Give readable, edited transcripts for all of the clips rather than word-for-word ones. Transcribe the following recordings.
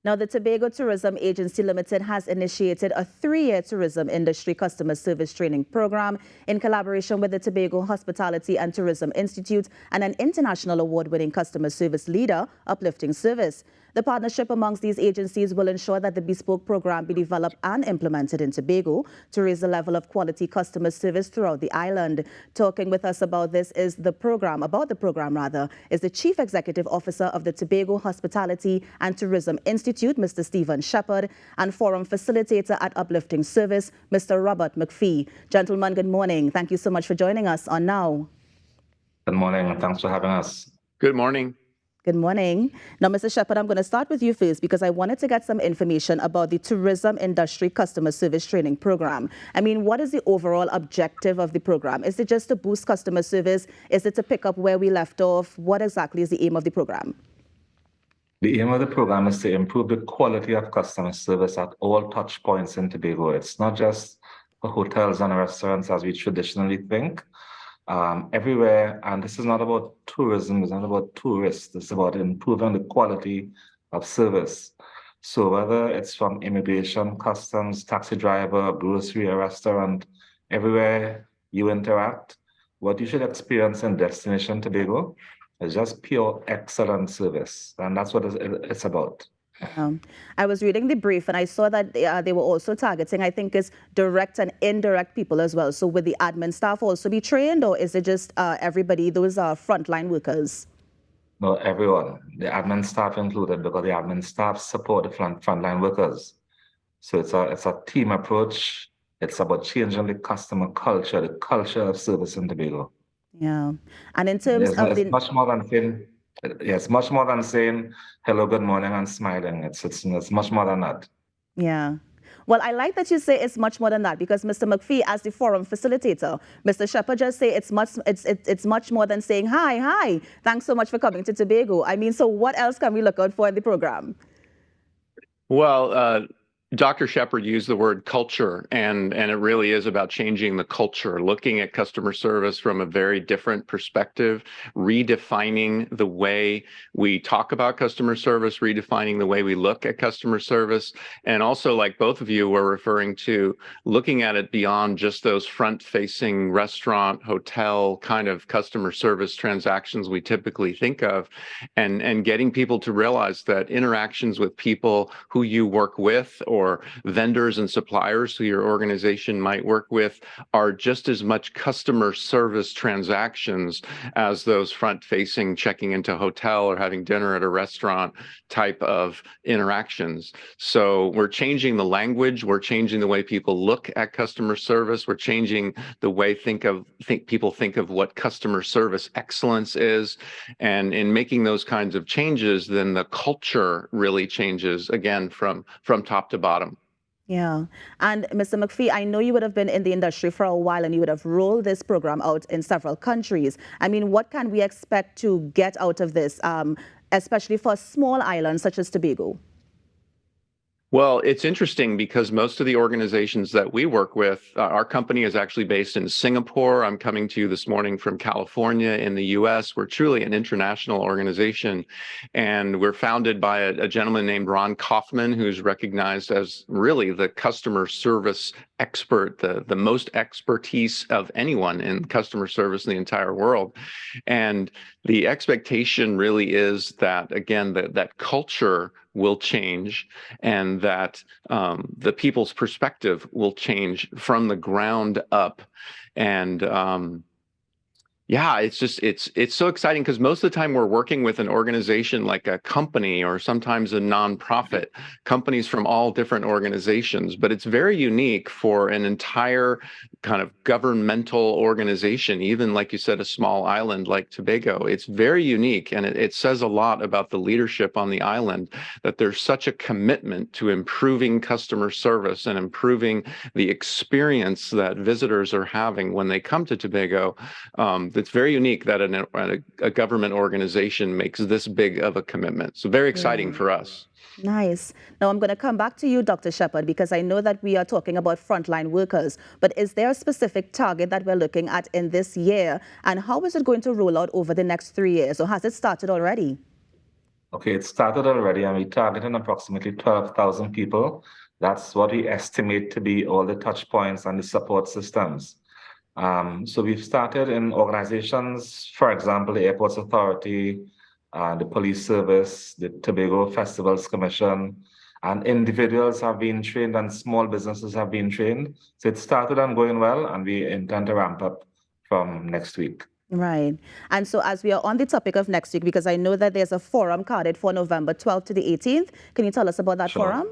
Now, the Tobago Tourism Agency Limited has initiated a 3-year tourism industry customer service training program in collaboration with the Tobago Hospitality and Tourism Institute and an international award-winning customer service leader, Uplifting Service. The partnership amongst these agencies will ensure that the bespoke program be developed and implemented in Tobago to raise the level of quality customer service throughout the island. Talking with us about this is the program is the Chief Executive Officer of the Tobago Hospitality and Tourism Institute, Mr. Stephen Sheppard, and Forum Facilitator at Uplifting Service, Mr. Robert Mac Phee. Gentlemen, good morning. Thank you so much for joining us on Now. Good morning, and thanks for having us. Good morning. Good morning. Now, Mr. Sheppard, I'm going to start with you first because I wanted to get some information about the tourism industry customer service training program. I mean, what is the overall objective of the program? Is it just to boost customer service? Is it to pick up where we left off? What exactly is the aim of the program? The aim of the program is to improve the quality of customer service at all touch points in Tobago. It's not just for hotels and restaurants as we traditionally think. Everywhere, and this is not about tourism, it's not about tourists, it's about improving the quality of service. So whether it's from immigration, customs, taxi driver, grocery, or restaurant, everywhere you interact, what you should experience in Destination Tobago is just pure excellent service, and that's what it's about. I was reading the brief and I saw that they were also targeting, I think, is direct and indirect people as well. So would the admin staff also be trained, or is it just everybody, those are frontline workers? No, everyone. The admin staff included, because the admin staff support the frontline workers. So it's a team approach. It's about changing the customer culture, the culture of service in Tobago. Yeah. And in terms of it's much more than saying, yes, much more than saying hello, good morning, and smiling. It's much more than that. Yeah. Well, I like that you say it's much more than that, because Mr. Mac Phee, as the forum facilitator, Mr. Sheppard just say it's much more than saying hi. Thanks so much for coming to Tobago. I mean, so what else can we look out for in the program? Well, Dr. Sheppard used the word culture, and it really is about changing the culture, looking at customer service from a very different perspective, redefining the way we talk about customer service, redefining the way we look at customer service, and also, like both of you were referring to, looking at it beyond just those front-facing restaurant, hotel kind of customer service transactions we typically think of, and getting people to realize that interactions with people who you work with, or vendors and suppliers who your organization might work with, are just as much customer service transactions as those front-facing checking into a hotel or having dinner at a restaurant type of interactions. So we're changing the language, we're changing the way people look at customer service, we're changing the way people think of what customer service excellence is, and in making those kinds of changes, then the culture really changes again from top to bottom. Yeah. And Mr. Mac Phee, I know you would have been in the industry for a while and you would have rolled this program out in several countries. I mean, what can we expect to get out of this, especially for small islands such as Tobago? Well, it's interesting because most of the organizations that we work with, our company is actually based in Singapore. I'm coming to you this morning from California in the US. We're truly an international organization, and we're founded by a gentleman named Ron Kaufman, who's recognized as really the customer service expert, the most expertise of anyone in customer service in the entire world. And the expectation really is that, again, that culture will change, and that the people's perspective will change from the ground up. And yeah, it's so exciting, because most of the time we're working with an organization like a company or sometimes a nonprofit, companies from all different organizations, but it's very unique for an entire kind of governmental organization, even like you said, a small island like Tobago. It's very unique, and it says a lot about the leadership on the island, that there's such a commitment to improving customer service and improving the experience that visitors are having when they come to Tobago. It's very unique that a government organization makes this big of a commitment. So very exciting for us. Nice. Now I'm going to come back to you, Dr. Sheppard, because I know that we are talking about frontline workers, but is there a specific target that we're looking at in this year, and how is it going to roll out over the next 3 years, or has it started already? Okay, it started already, and we targeted approximately 12,000 people. That's what we estimate to be all the touch points and the support systems. So we've started in organizations, for example, the Airports Authority, the Police Service, the Tobago Festivals Commission, and individuals have been trained and small businesses have been trained. So it started and going well, and we intend to ramp up from next week. Right. And so as we are on the topic of next week, because I know that there's a forum carded for November 12th to the 18th, can you tell us about that Sure. forum?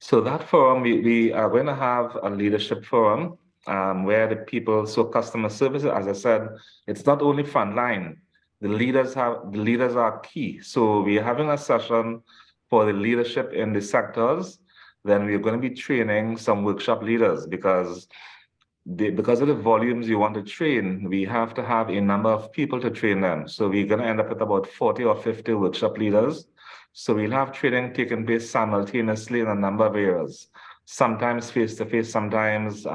So that forum, we are going to have a leadership forum where the people, so customer services, as I said, it's not only frontline. The leaders are key. So we're having a session for the leadership in the sectors. Then we're going to be training some workshop leaders because of the volumes you want to train, we have to have a number of people to train them. So we're going to end up with about 40 or 50 workshop leaders. So we'll have training taking place simultaneously in a number of areas, sometimes face-to-face, sometimes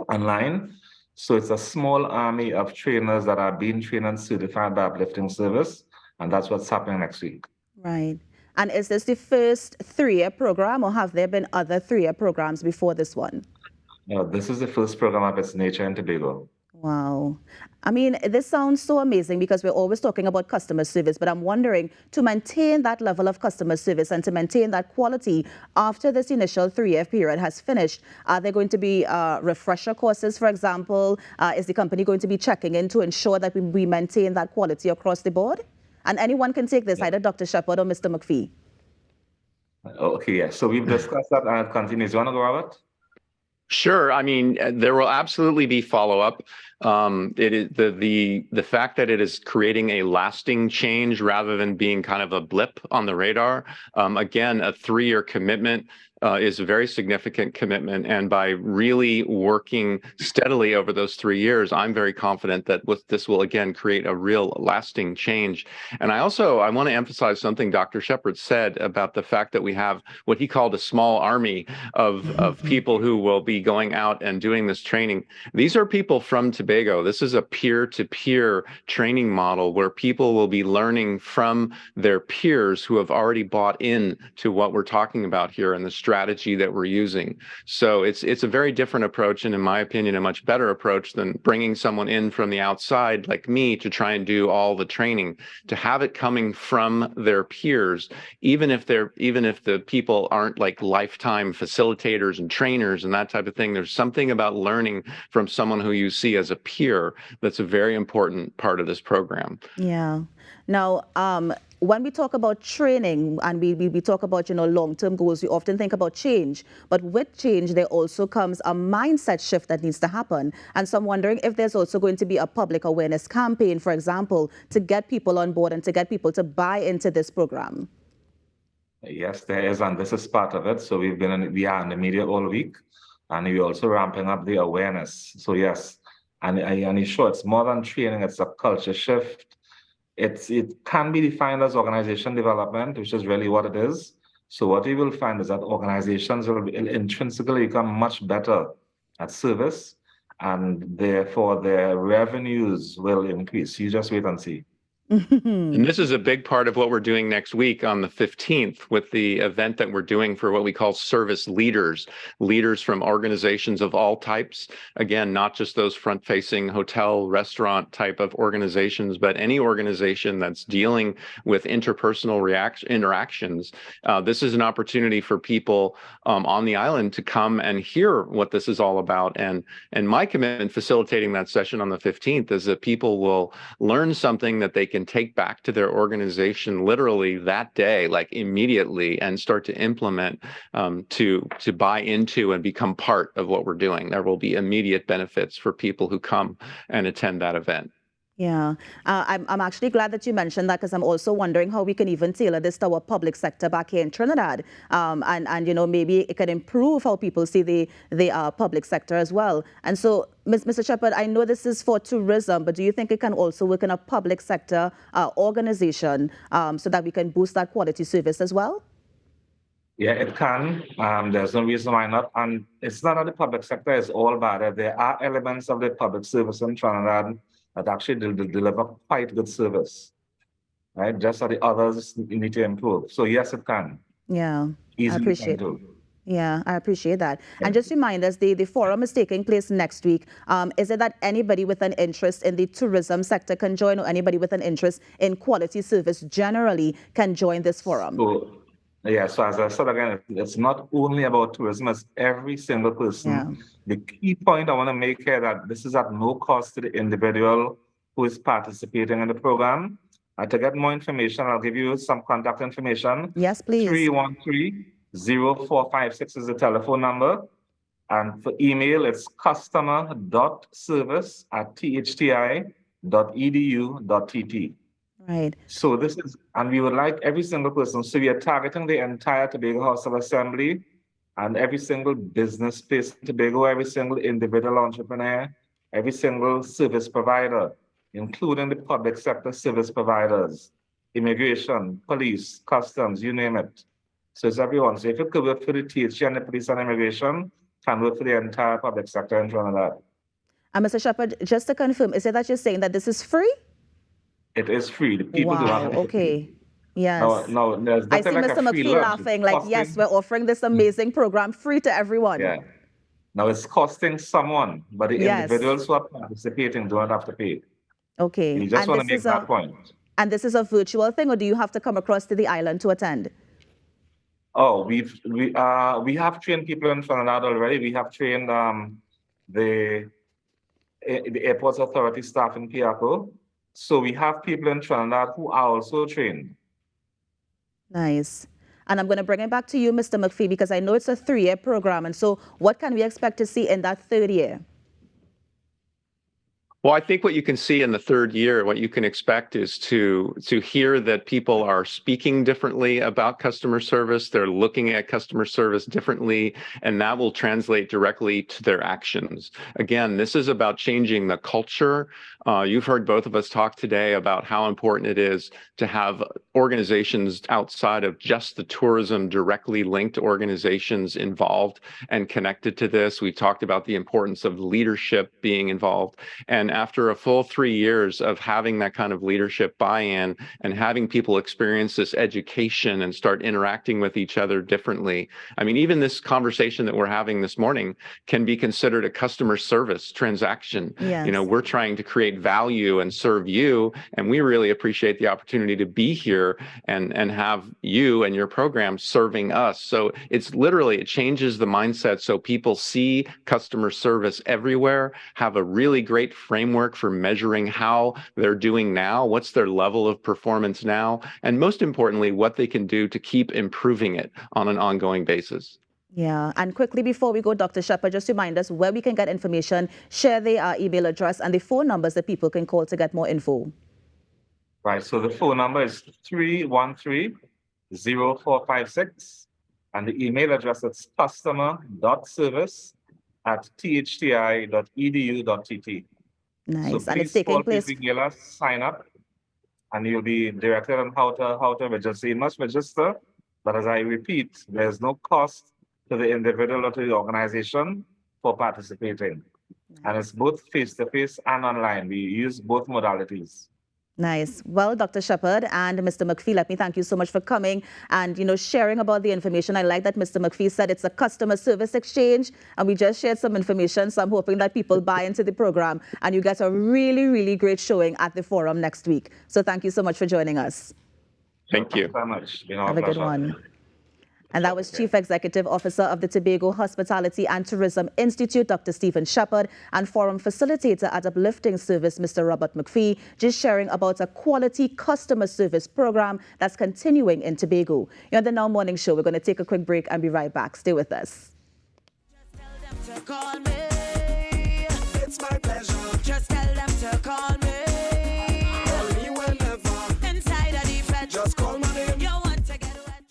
online. So it's a small army of trainers that are being trained and certified by Uplifting Service, and that's what's happening next week. Right. And is this the first 3-year program, or have there been other 3-year programs before this one? This is the first program of its nature in Tobago. Wow. I mean, this sounds so amazing because we're always talking about customer service, but I'm wondering, to maintain that level of customer service and to maintain that quality after this initial 3-year period has finished, are there going to be refresher courses, for example? Is the company going to be checking in to ensure that we maintain that quality across the board? And anyone can take this, either Dr. Sheppard or Mr. Mac Phee. Okay, yeah. So we've discussed that and it continues. You want to go, Robert? Sure. I mean, there will absolutely be follow-up. It is the fact that it is creating a lasting change rather than being kind of a blip on the radar. Again, a 3-year commitment is a very significant commitment. And by really working steadily over those 3 years, I'm very confident that this will, again, create a real lasting change. And I want to emphasize something Dr. Sheppard said about the fact that we have what he called a small army of people who will be going out and doing this training. These are people from Tobago. This is a peer-to-peer training model where people will be learning from their peers who have already bought in to what we're talking about here in the strategy that we're using. So it's a very different approach, and in my opinion, a much better approach than bringing someone in from the outside like me to try and do all the training. To have it coming from their peers, even if the people aren't like lifetime facilitators and trainers and that type of thing, there's something about learning from someone who you see as a peer that's a very important part of this program. Yeah. Now, when we talk about training and we talk about, long-term goals, we often think about change. But with change, there also comes a mindset shift that needs to happen. And so I'm wondering if there's also going to be a public awareness campaign, for example, to get people on board and to get people to buy into this program. Yes, there is, and this is part of it. So we are in the media all week, and we're also ramping up the awareness. So yes, and sure, it's more than training, it's a culture shift. It can be defined as organization development, which is really what it is. So what we will find is that organizations will intrinsically become much better at service, and therefore their revenues will increase. You just wait and see. And this is a big part of what we're doing next week on the 15th with the event that we're doing for what we call service leaders from organizations of all types. Again, not just those front-facing hotel, restaurant type of organizations, but any organization that's dealing with interpersonal interactions. This is an opportunity for people on the island to come and hear what this is all about. And my commitment facilitating that session on the 15th is that people will learn something that they can take back to their organization literally that day, like immediately, and start to implement to buy into and become part of what we're doing. There will be immediate benefits for people who come and attend that event. Yeah, I'm actually glad that you mentioned that, because I'm also wondering how we can even tailor this to our public sector back here in Trinidad, and maybe it can improve how people see the public sector as well. And so, Mr. Sheppard, I know this is for tourism, but do you think it can also work in a public sector organization so that we can boost that quality service as well? Yeah, it can. There's no reason why not. And it's not that the public sector is all bad. There are elements of the public service in Trinidad that actually deliver quite good service. right? Just so the others need to improve. So yes, it can. Yeah, I Easily can appreciate. do. Yeah, I appreciate that. Yeah. And just remind us, the forum is taking place next week. Is it that anybody with an interest in the tourism sector can join, or anybody with an interest in quality service generally can join this forum? So, yeah, so as I said again, it's not only about tourism, it's every single person. Yeah. The key point I want to make here that this is at no cost to the individual who is participating in the program. To get more information, I'll give you some contact information. Yes, please. 313-0456 is the telephone number. And for email, it's customer.service@thti.edu.tt. Right. So this is, and we would like every single person, so we are targeting the entire Tobago House of Assembly and every single business space in Tobago, every single individual entrepreneur, every single service provider, including the public sector service providers, immigration, police, customs, you name it. So it's everyone. So if it could work for the THC and the police and immigration, can work for the entire public sector in Trinidad. And Mr. Sheppard, just to confirm, is it that you're saying that this is free? It is free. The people do Wow, have to okay. pay. Yes. No, there's I see nothing like Mr. a free McPhee lunch. laughing It's like, costing, yes, we're offering this amazing program free to everyone. yeah. Now it's costing someone, but the Yes. individuals who are participating don't have to pay. Okay. You just And want to this make is that point. And this is a virtual thing, or do you have to come across to the island to attend? Oh, we have trained people in Trinidad already. We have trained the airports authority staff in Piaco. So we have people in Trinidad who are also trained. Nice. And I'm going to bring it back to you, Mr. McPhee, because I know it's a 3-year program. And so what can we expect to see in that 3rd year? Well, I think what you can see in the 3rd year, what you can expect is to hear that people are speaking differently about customer service. They're looking at customer service differently, and that will translate directly to their actions. Again, this is about changing the culture. You've heard both of us talk today about how important it is to have organizations outside of just the tourism directly linked organizations involved and connected to this. We talked about the importance of leadership being involved. And after a full 3 years of having that kind of leadership buy-in and having people experience this education and start interacting with each other differently, I mean, even this conversation that we're having this morning can be considered a customer service transaction. Yes. You know, we're trying to create value and serve you, and we really appreciate the opportunity to be here and have you and your program serving us. So it's literally, it changes the mindset so people see customer service everywhere, have a really great framework for measuring how they're doing now, what's their level of performance now, and most importantly, what they can do to keep improving it on an ongoing basis. Yeah, and quickly before we go, Dr. Sheppard, just remind us where we can get information, share the email address and the phone numbers that people can call to get more info. Right, so the phone number is 313-0456, and the email address is customer.service@thti.edu.tt. Nice, So and it's please taking call, place. please email us, sign up, and you'll be directed on how to register. You must register, but as I repeat, there's no cost to the individual or to the organization for participating. And it's both face-to-face and online. We use both modalities. Nice. Well, Dr. Sheppard and Mr. McPhee, let me thank you so much for coming and, sharing about the information. I like that Mr. McPhee said it's a customer service exchange, and we just shared some information. So I'm hoping that people buy into the program and you get a really, really great showing at the forum next week. So thank you so much for joining us. Thank you. Thank you very much. Have a good one. And that was Chief Executive Officer of the Tobago Hospitality and Tourism Institute, Dr. Stephen Sheppard, and Forum Facilitator at Uplifting Service, Mr. Robert McPhee, just sharing about a quality customer service program that's continuing in Tobago. You're on the Now Morning Show. We're going to take a quick break and be right back. Stay with us. Just tell them to call me. It's my pleasure. Just tell them to call me. Call me whenever. Inside a deep end. Just call my name. You want to get wet.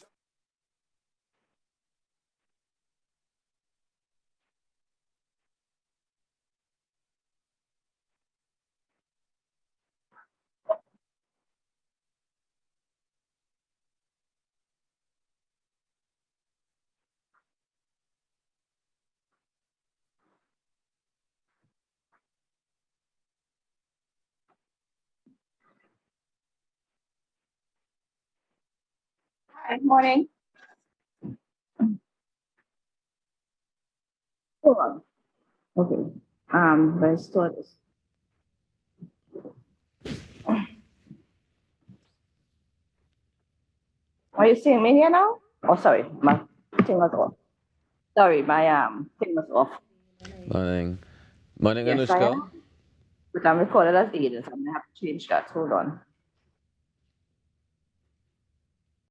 Good morning. Hold on. Okay. Let's start this. Are you seeing me here now? Oh, sorry, my thing was off. Sorry, my thing was off. Morning. Morning, Yes, I Anushka. am. But I'm recorded as Aiden, so I'm gonna have to change that. Hold on.